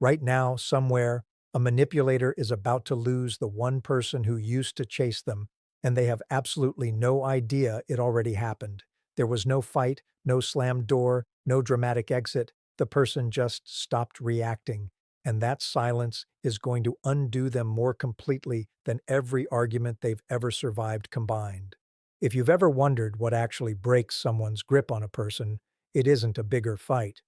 Right now, somewhere, a manipulator is about to lose the one person who used to chase them, and they have absolutely no idea it already happened. There was no fight, no slammed door, no dramatic exit. The person just stopped reacting, and that silence is going to undo them more completely than every argument they've ever survived combined. If you've ever wondered what actually breaks someone's grip on a person, it isn't a bigger fight.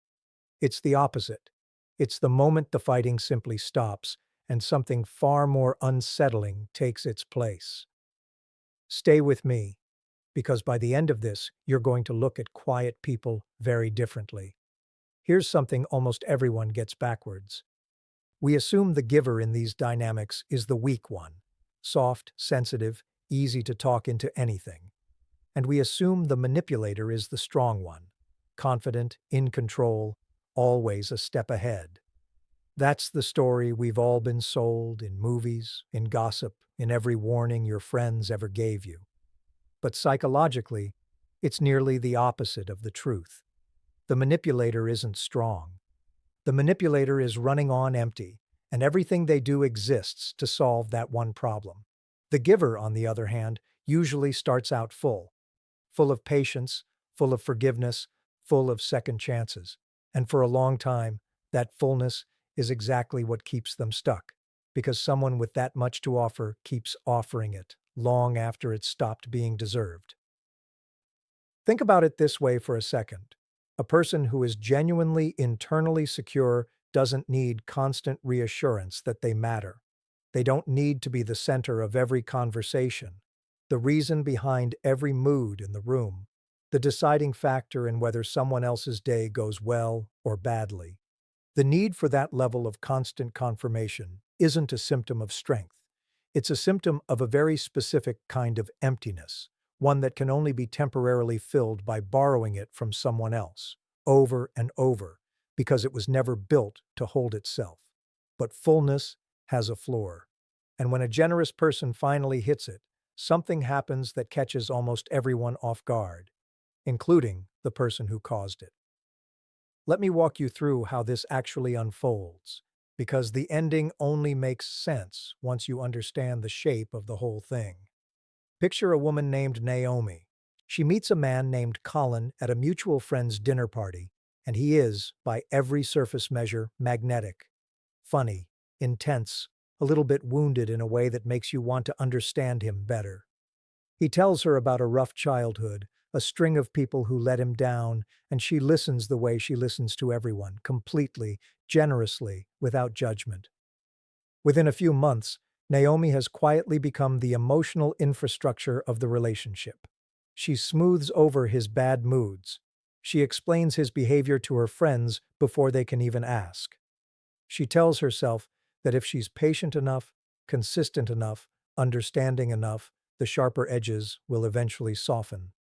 It's the opposite. It's the moment the fighting simply stops and something far more unsettling takes its place. Stay with me, because by the end of this, you're going to look at quiet people very differently. Here's something almost everyone gets backwards. We assume the giver in these dynamics is the weak one, soft, sensitive, easy to talk into anything. And we assume the manipulator is the strong one, confident, in control, always a step ahead. That's the story we've all been sold in movies, in gossip, in every warning your friends ever gave you. But psychologically, it's nearly the opposite of the truth. The manipulator isn't strong. The manipulator is running on empty, and everything they do exists to solve that one problem. The giver, on the other hand, usually starts out full of patience, full of forgiveness, full of second chances. And for a long time, that fullness is exactly what keeps them stuck, because someone with that much to offer keeps offering it, long after it's stopped being deserved. Think about it this way for a second. A person who is genuinely internally secure doesn't need constant reassurance that they matter. They don't need to be the center of every conversation, the reason behind every mood in the room, the deciding factor in whether someone else's day goes well or badly. The need for that level of constant confirmation isn't a symptom of strength. It's a symptom of a very specific kind of emptiness, one that can only be temporarily filled by borrowing it from someone else, over and over, because it was never built to hold itself. But fullness has a floor. And when a generous person finally hits it, something happens that catches almost everyone off guard, including the person who caused it. Let me walk you through how this actually unfolds, because the ending only makes sense once you understand the shape of the whole thing. Picture a woman named Naomi. She meets a man named Colin at a mutual friend's dinner party, and he is, by every surface measure, magnetic, funny, intense, a little bit wounded in a way that makes you want to understand him better. He tells her about a rough childhood, a string of people who let him down, and she listens the way she listens to everyone, completely, generously, without judgment. Within a few months, Naomi has quietly become the emotional infrastructure of the relationship. She smooths over his bad moods. She explains his behavior to her friends before they can even ask. She tells herself that if she's patient enough, consistent enough, understanding enough, the sharper edges will eventually soften.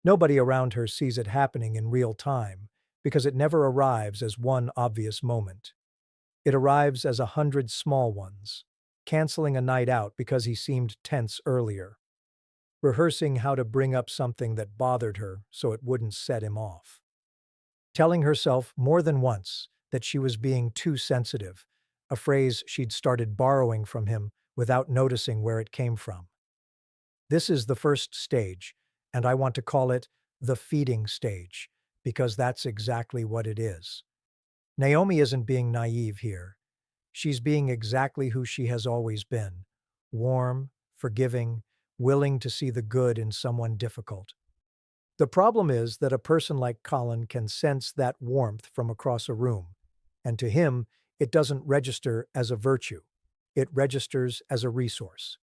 Nobody around her sees it happening in real time, because it never arrives as one obvious moment. It arrives as 100 small ones, canceling a night out because he seemed tense earlier, rehearsing how to bring up something that bothered her so it wouldn't set him off, telling herself more than once that she was being too sensitive, a phrase she'd started borrowing from him without noticing where it came from. This is the first stage, and I want to call it the feeding stage, because that's exactly what it is. Naomi isn't being naive here. She's being exactly who she has always been: warm, forgiving, willing to see the good in someone difficult. The problem is that a person like Colin can sense that warmth from across a room, and to him, it doesn't register as a virtue. It registers as a resource,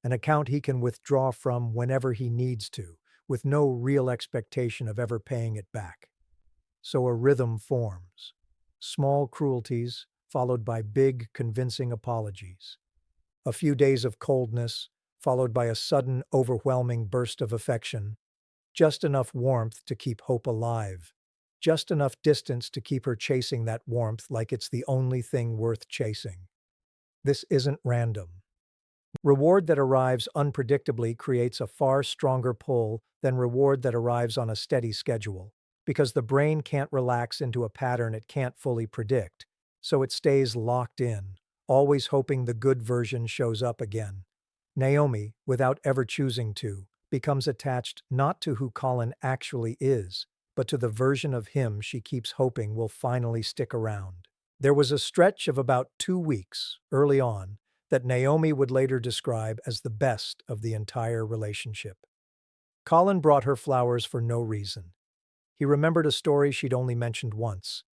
an account he can withdraw from whenever he needs to, with no real expectation of ever paying it back. So a rhythm forms. Small cruelties, followed by big, convincing apologies. A few days of coldness, followed by a sudden, overwhelming burst of affection. Just enough warmth to keep hope alive. Just enough distance to keep her chasing that warmth like it's the only thing worth chasing. This isn't random. Reward that arrives unpredictably creates a far stronger pull than reward that arrives on a steady schedule, because the brain can't relax into a pattern it can't fully predict. so it stays locked in, always hoping the good version shows up again. Naomi, without ever choosing to, becomes attached not to who Colin actually is, but to the version of him she keeps hoping will finally stick around. There was a stretch of about 2 weeks, early on, that Naomi would later describe as the best of the entire relationship. Colin brought her flowers for no reason. He remembered a story she'd only mentioned once.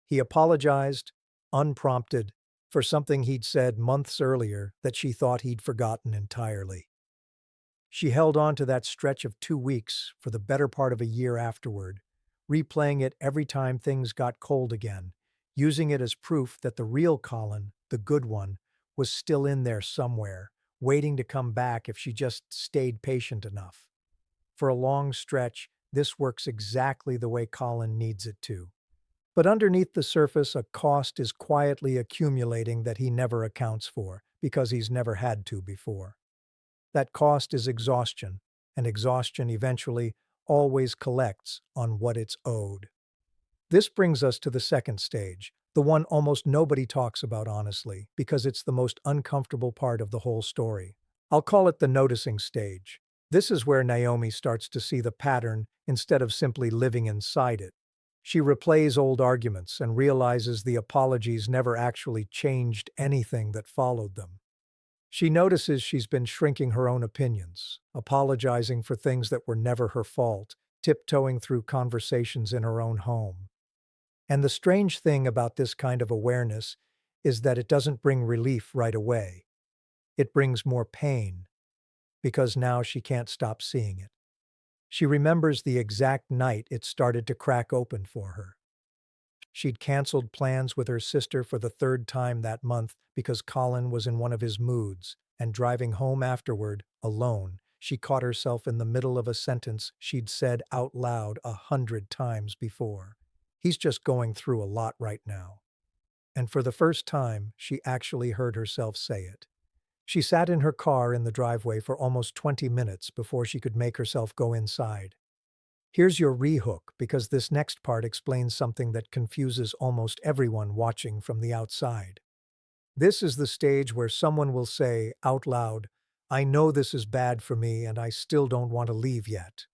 He apologized, unprompted, for something he'd said months earlier that she thought he'd forgotten entirely. She held on to that stretch of 2 weeks for the better part of a year afterward, replaying it every time things got cold again, using it as proof that the real Colin, the good one, was still in there somewhere, waiting to come back if she just stayed patient enough. For a long stretch, this works exactly the way Colin needs it to. But underneath the surface, a cost is quietly accumulating that he never accounts for, because he's never had to before. That cost is exhaustion, and exhaustion eventually always collects on what it's owed. This brings us to the second stage, the one almost nobody talks about honestly, because it's the most uncomfortable part of the whole story. I'll call it the noticing stage. This is where Naomi starts to see the pattern instead of simply living inside it. She replays old arguments and realizes the apologies never actually changed anything that followed them. She notices she's been shrinking her own opinions, apologizing for things that were never her fault, tiptoeing through conversations in her own home. And the strange thing about this kind of awareness is that it doesn't bring relief right away. It brings more pain, because now she can't stop seeing it. She remembers the exact night it started to crack open for her. She'd canceled plans with her sister for the third time that month because Colin was in one of his moods, and driving home afterward, alone, she caught herself in the middle of a sentence she'd said out loud 100 times before. He's just going through a lot right now. And for the first time, she actually heard herself say it. She sat in her car in the driveway for almost 20 minutes before she could make herself go inside. Here's your rehook, because this next part explains something that confuses almost everyone watching from the outside. This is the stage where someone will say, out loud, "I know this is bad for me and I still don't want to leave yet."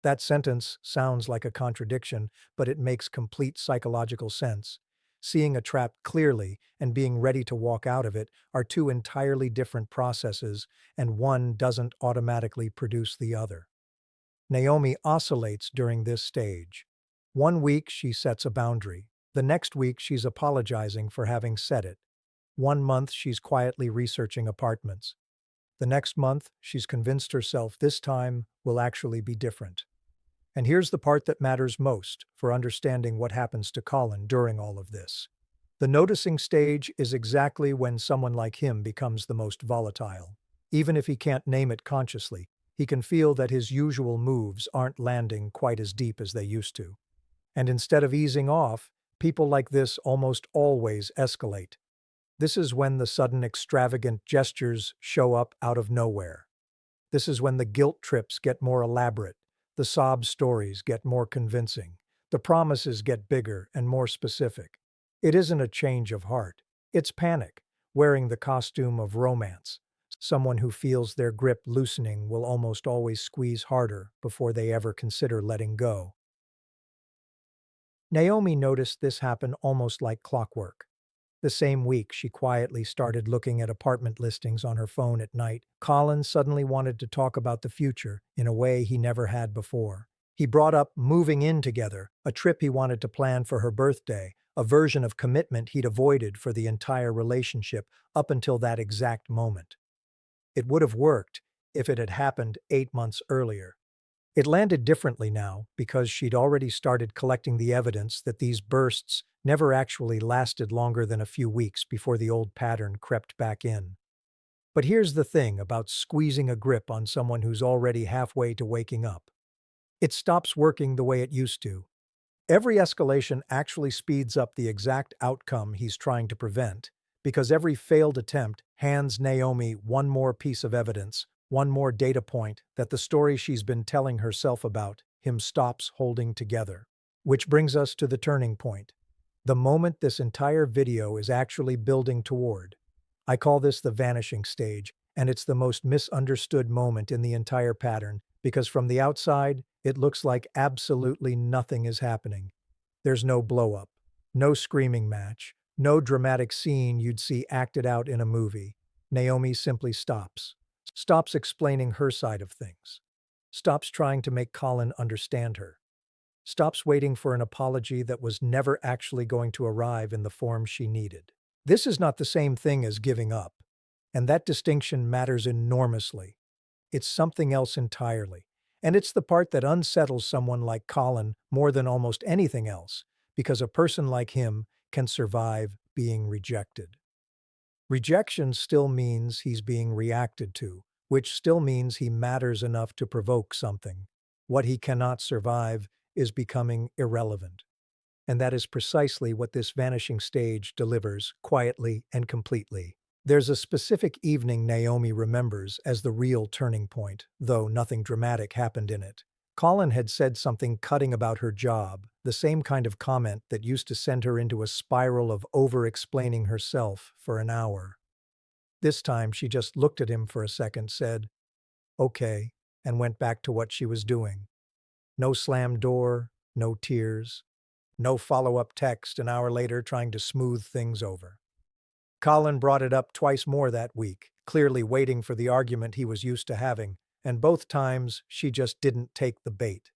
That sentence sounds like a contradiction, but it makes complete psychological sense. Seeing a trap clearly and being ready to walk out of it are two entirely different processes, and one doesn't automatically produce the other. Naomi oscillates during this stage. One week she sets a boundary. The next week she's apologizing for having set it. One month she's quietly researching apartments. The next month she's convinced herself this time will actually be different. And here's the part that matters most for understanding what happens to Colin during all of this. The noticing stage is exactly when someone like him becomes the most volatile. Even if he can't name it consciously, he can feel that his usual moves aren't landing quite as deep as they used to. And instead of easing off, people like this almost always escalate. This is when the sudden extravagant gestures show up out of nowhere. This is when the guilt trips get more elaborate, the sob stories get more convincing, the promises get bigger and more specific. It isn't a change of heart. It's panic, wearing the costume of romance. Someone who feels their grip loosening will almost always squeeze harder before they ever consider letting go. Naomi noticed this happen almost like clockwork. The same week she quietly started looking at apartment listings on her phone at night, Colin suddenly wanted to talk about the future in a way he never had before. He brought up moving in together, a trip he wanted to plan for her birthday, a version of commitment he'd avoided for the entire relationship up until that exact moment. It would have worked if it had happened 8 months earlier. It landed differently now because she'd already started collecting the evidence that these bursts never actually lasted longer than a few weeks before the old pattern crept back in. But here's the thing about squeezing a grip on someone who's already halfway to waking up. It stops working the way it used to. Every escalation actually speeds up the exact outcome he's trying to prevent, because every failed attempt hands Naomi one more piece of evidence, one more data point that the story she's been telling herself about him stops holding together. Which brings us to the turning point. The moment this entire video is actually building toward. I call this the vanishing stage, and it's the most misunderstood moment in the entire pattern because from the outside, it looks like absolutely nothing is happening. There's no blow-up, no screaming match, no dramatic scene you'd see acted out in a movie. Naomi simply stops. Stops explaining her side of things. Stops trying to make Colin understand her. Stops waiting for an apology that was never actually going to arrive in the form she needed. This is not the same thing as giving up, and that distinction matters enormously. It's something else entirely, and it's the part that unsettles someone like Colin more than almost anything else, because a person like him can survive being rejected. Rejection still means he's being reacted to, which still means he matters enough to provoke something. What he cannot survive is becoming irrelevant. And that is precisely what this vanishing stage delivers, quietly and completely. There's a specific evening Naomi remembers as the real turning point, though nothing dramatic happened in it. Colin had said something cutting about her job, the same kind of comment that used to send her into a spiral of over-explaining herself for an hour. This time she just looked at him for a second, said, "Okay," and went back to what she was doing. No slammed door, no tears, no follow-up text an hour later trying to smooth things over. Colin brought it up twice more that week, clearly waiting for the argument he was used to having, and both times she just didn't take the bait.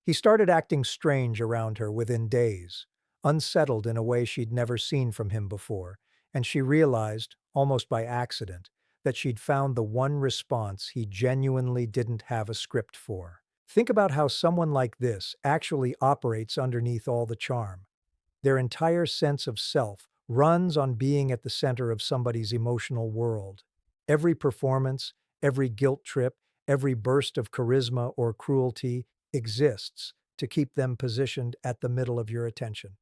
He started acting strange around her within days, unsettled in a way she'd never seen from him before, and she realized, almost by accident, that she'd found the one response he genuinely didn't have a script for. Think about how someone like this actually operates underneath all the charm. Their entire sense of self runs on being at the center of somebody's emotional world. Every performance, every guilt trip, every burst of charisma or cruelty exists to keep them positioned at the middle of your attention.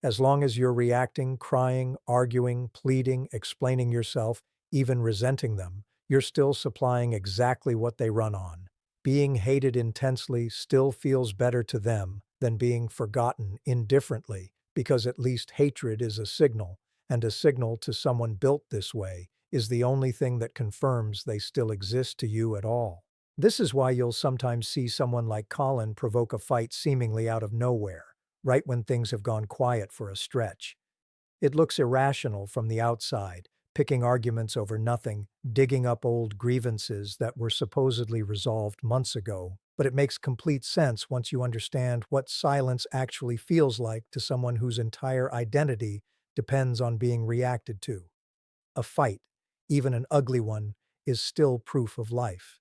As long as you're reacting, crying, arguing, pleading, explaining yourself, even resenting them, you're still supplying exactly what they run on. Being hated intensely still feels better to them than being forgotten indifferently, because at least hatred is a signal, and a signal to someone built this way is the only thing that confirms they still exist to you at all. This is why you'll sometimes see someone like Colin provoke a fight seemingly out of nowhere, right when things have gone quiet for a stretch. It looks irrational from the outside, picking arguments over nothing, digging up old grievances that were supposedly resolved months ago, but it makes complete sense once you understand what silence actually feels like to someone whose entire identity depends on being reacted to. A fight, even an ugly one, is still proof of life.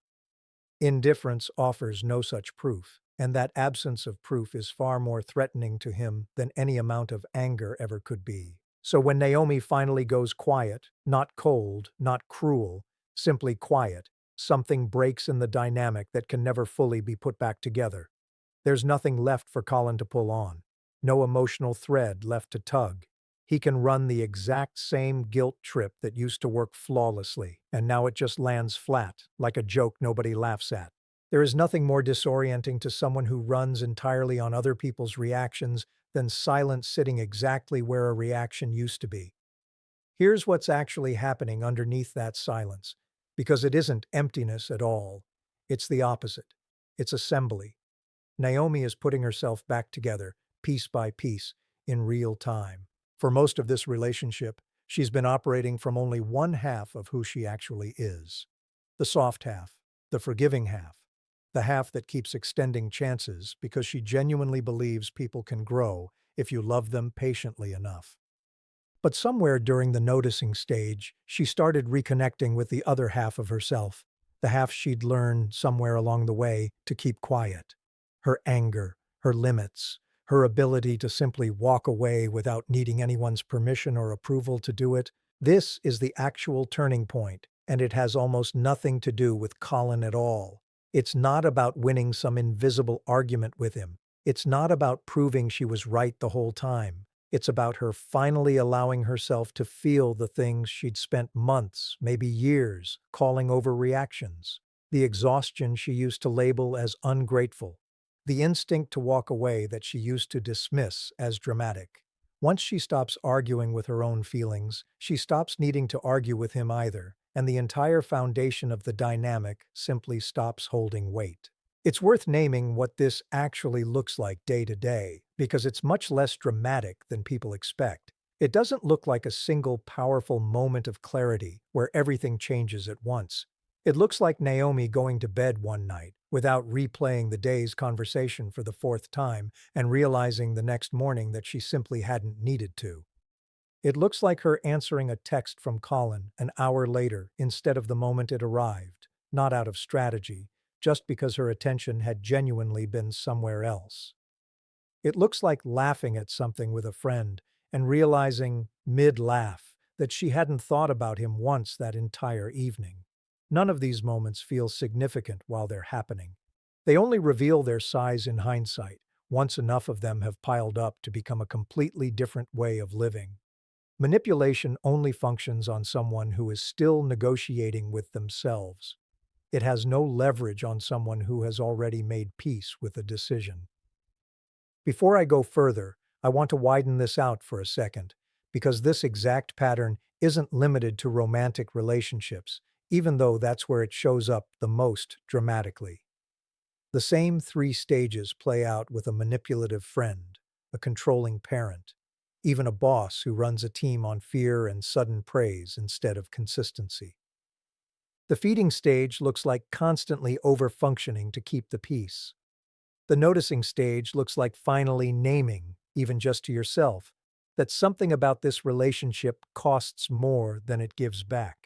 Indifference offers no such proof, and that absence of proof is far more threatening to him than any amount of anger ever could be. So when Naomi finally goes quiet, not cold, not cruel, simply quiet, something breaks in the dynamic that can never fully be put back together. There's nothing left for Colin to pull on, no emotional thread left to tug. He can run the exact same guilt trip that used to work flawlessly, and now it just lands flat, like a joke nobody laughs at. There is nothing more disorienting to someone who runs entirely on other people's reactions than silence sitting exactly where a reaction used to be. Here's what's actually happening underneath that silence, because it isn't emptiness at all. It's the opposite. It's assembly. Naomi is putting herself back together, piece by piece, in real time. For most of this relationship, she's been operating from only one half of who she actually is. The soft half, the forgiving half, the half that keeps extending chances because she genuinely believes people can grow if you love them patiently enough. But somewhere during the noticing stage, she started reconnecting with the other half of herself, the half she'd learned somewhere along the way to keep quiet. Her anger, her limits, her ability to simply walk away without needing anyone's permission or approval to do it. This is the actual turning point, and it has almost nothing to do with Colin at all. It's not about winning some invisible argument with him. It's not about proving she was right the whole time. It's about her finally allowing herself to feel the things she'd spent months, maybe years, calling overreactions. The exhaustion she used to label as ungrateful. The instinct to walk away that she used to dismiss as dramatic. Once she stops arguing with her own feelings, she stops needing to argue with him either, and the entire foundation of the dynamic simply stops holding weight. It's worth naming what this actually looks like day to day, because it's much less dramatic than people expect. It doesn't look like a single powerful moment of clarity where everything changes at once. It looks like Naomi going to bed one night without replaying the day's conversation for the fourth time and realizing the next morning that she simply hadn't needed to. It looks like her answering a text from Colin an hour later instead of the moment it arrived, not out of strategy, just because her attention had genuinely been somewhere else. It looks like laughing at something with a friend and realizing, mid-laugh, that she hadn't thought about him once that entire evening. None of these moments feel significant while they're happening. They only reveal their size in hindsight, once enough of them have piled up to become a completely different way of living. Manipulation only functions on someone who is still negotiating with themselves. It has no leverage on someone who has already made peace with a decision. Before I go further, I want to widen this out for a second, because this exact pattern isn't limited to romantic relationships, even though that's where it shows up the most dramatically. The same three stages play out with a manipulative friend, a controlling parent, even a boss who runs a team on fear and sudden praise instead of consistency. The feeding stage looks like constantly over-functioning to keep the peace. The noticing stage looks like finally naming, even just to yourself, that something about this relationship costs more than it gives back.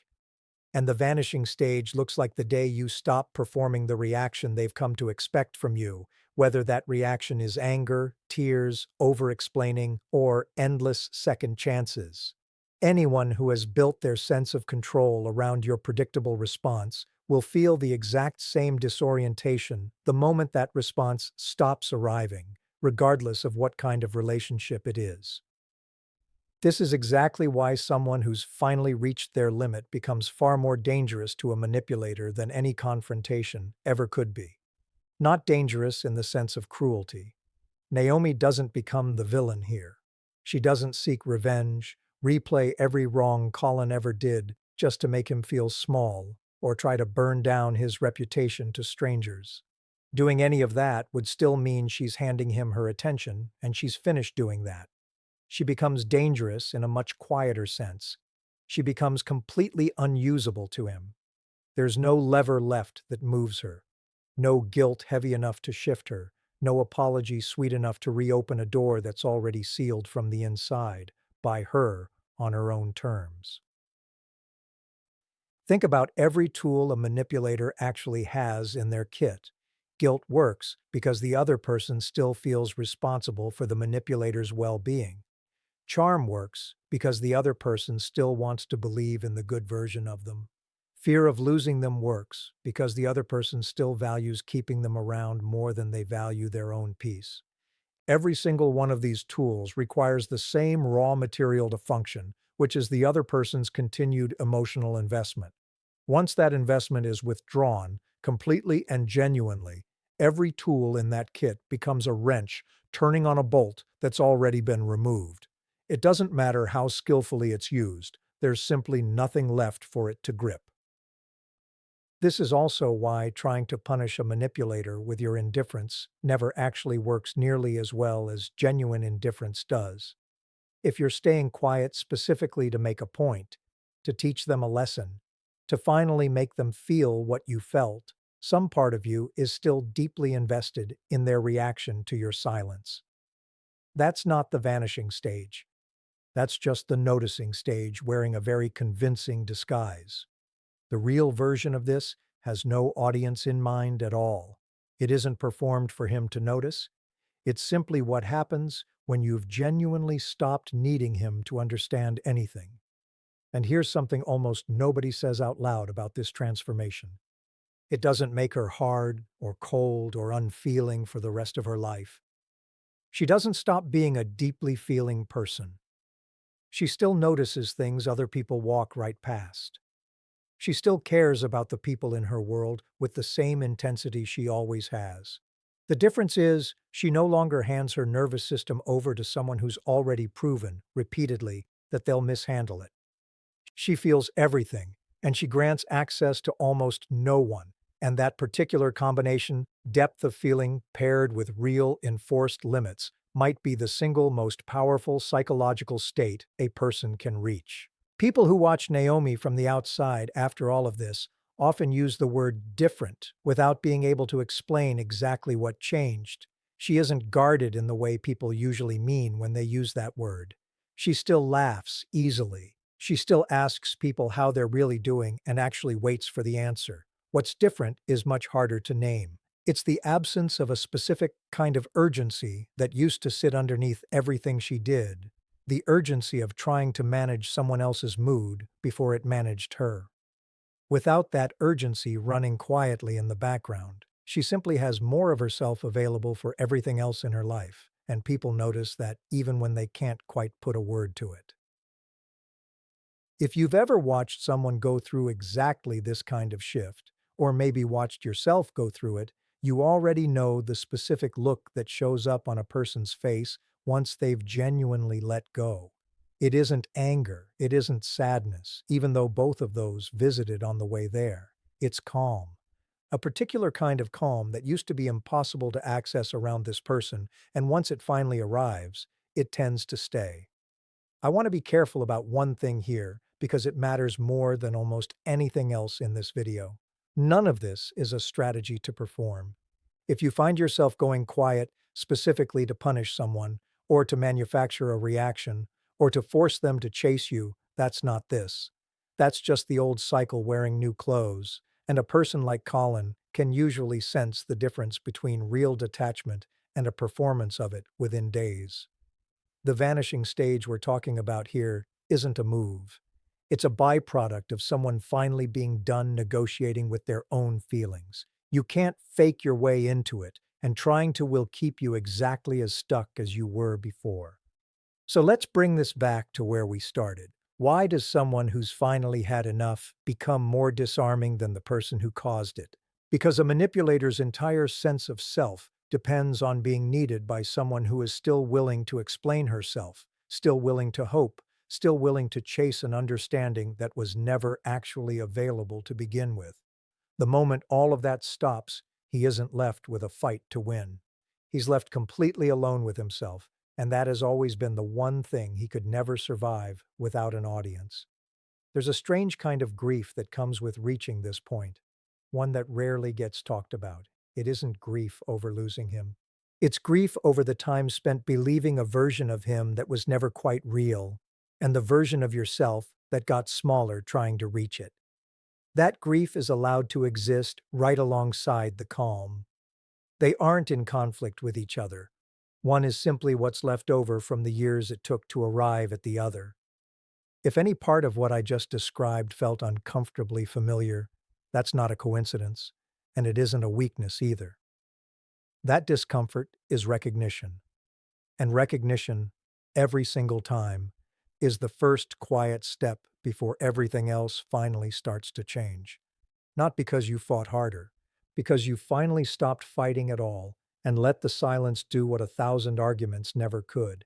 And the vanishing stage looks like the day you stop performing the reaction they've come to expect from you, whether that reaction is anger, tears, over-explaining, or endless second chances. Anyone who has built their sense of control around your predictable response will feel the exact same disorientation the moment that response stops arriving, regardless of what kind of relationship it is. This is exactly why someone who's finally reached their limit becomes far more dangerous to a manipulator than any confrontation ever could be. Not dangerous in the sense of cruelty. Naomi doesn't become the villain here. She doesn't seek revenge, replay every wrong Colin ever did just to make him feel small, or try to burn down his reputation to strangers. Doing any of that would still mean she's handing him her attention, and she's finished doing that. She becomes dangerous in a much quieter sense. She becomes completely unusable to him. There's no lever left that moves her. No guilt heavy enough to shift her. No apology sweet enough to reopen a door that's already sealed from the inside, by her, on her own terms. Think about every tool a manipulator actually has in their kit. Guilt works because the other person still feels responsible for the manipulator's well-being. Charm works because the other person still wants to believe in the good version of them. Fear of losing them works because the other person still values keeping them around more than they value their own peace. Every single one of these tools requires the same raw material to function, which is the other person's continued emotional investment. Once that investment is withdrawn, completely and genuinely, every tool in that kit becomes a wrench turning on a bolt that's already been removed. It doesn't matter how skillfully it's used, there's simply nothing left for it to grip. This is also why trying to punish a manipulator with your indifference never actually works nearly as well as genuine indifference does. If you're staying quiet specifically to make a point, to teach them a lesson, to finally make them feel what you felt, some part of you is still deeply invested in their reaction to your silence. That's not the vanishing stage. That's just the noticing stage wearing a very convincing disguise. The real version of this has no audience in mind at all. It isn't performed for him to notice. It's simply what happens when you've genuinely stopped needing him to understand anything. And here's something almost nobody says out loud about this transformation. It doesn't make her hard or cold or unfeeling for the rest of her life. She doesn't stop being a deeply feeling person. She still notices things other people walk right past. She still cares about the people in her world with the same intensity she always has. The difference is, she no longer hands her nervous system over to someone who's already proven, repeatedly, that they'll mishandle it. She feels everything, and she grants access to almost no one. And that particular combination, depth of feeling paired with real enforced limits, might be the single most powerful psychological state a person can reach. People who watch Naomi from the outside after all of this often use the word different without being able to explain exactly what changed. She isn't guarded in the way people usually mean when they use that word. She still laughs easily. She still asks people how they're really doing and actually waits for the answer. What's different is much harder to name. It's the absence of a specific kind of urgency that used to sit underneath everything she did, the urgency of trying to manage someone else's mood before it managed her. Without that urgency running quietly in the background, she simply has more of herself available for everything else in her life, and people notice that even when they can't quite put a word to it. If you've ever watched someone go through exactly this kind of shift, or maybe watched yourself go through it, you already know the specific look that shows up on a person's face once they've genuinely let go. It isn't anger, it isn't sadness, even though both of those visited on the way there. It's calm. A particular kind of calm that used to be impossible to access around this person, and once it finally arrives, it tends to stay. I want to be careful about one thing here because it matters more than almost anything else in this video. None of this is a strategy to perform. If you find yourself going quiet specifically to punish someone, or to manufacture a reaction, or to force them to chase you, that's not this. That's just the old cycle wearing new clothes, and a person like Colin can usually sense the difference between real detachment and a performance of it within days. The vanishing stage we're talking about here isn't a move. It's a byproduct of someone finally being done negotiating with their own feelings. You can't fake your way into it, and trying to will keep you exactly as stuck as you were before. So let's bring this back to where we started. Why does someone who's finally had enough become more disarming than the person who caused it? Because a manipulator's entire sense of self depends on being needed by someone who is still willing to explain herself, still willing to hope, still willing to chase an understanding that was never actually available to begin with. The moment all of that stops, he isn't left with a fight to win. He's left completely alone with himself, and that has always been the one thing he could never survive without an audience. There's a strange kind of grief that comes with reaching this point, one that rarely gets talked about. It isn't grief over losing him. It's grief over the time spent believing a version of him that was never quite real, and the version of yourself that got smaller trying to reach it. That grief is allowed to exist right alongside the calm. They aren't in conflict with each other. One is simply what's left over from the years it took to arrive at the other. If any part of what I just described felt uncomfortably familiar, that's not a coincidence, and it isn't a weakness either. That discomfort is recognition, and recognition, every single time, is the first quiet step before everything else finally starts to change. Not because you fought harder, because you finally stopped fighting at all and let the silence do what 1,000 arguments never could.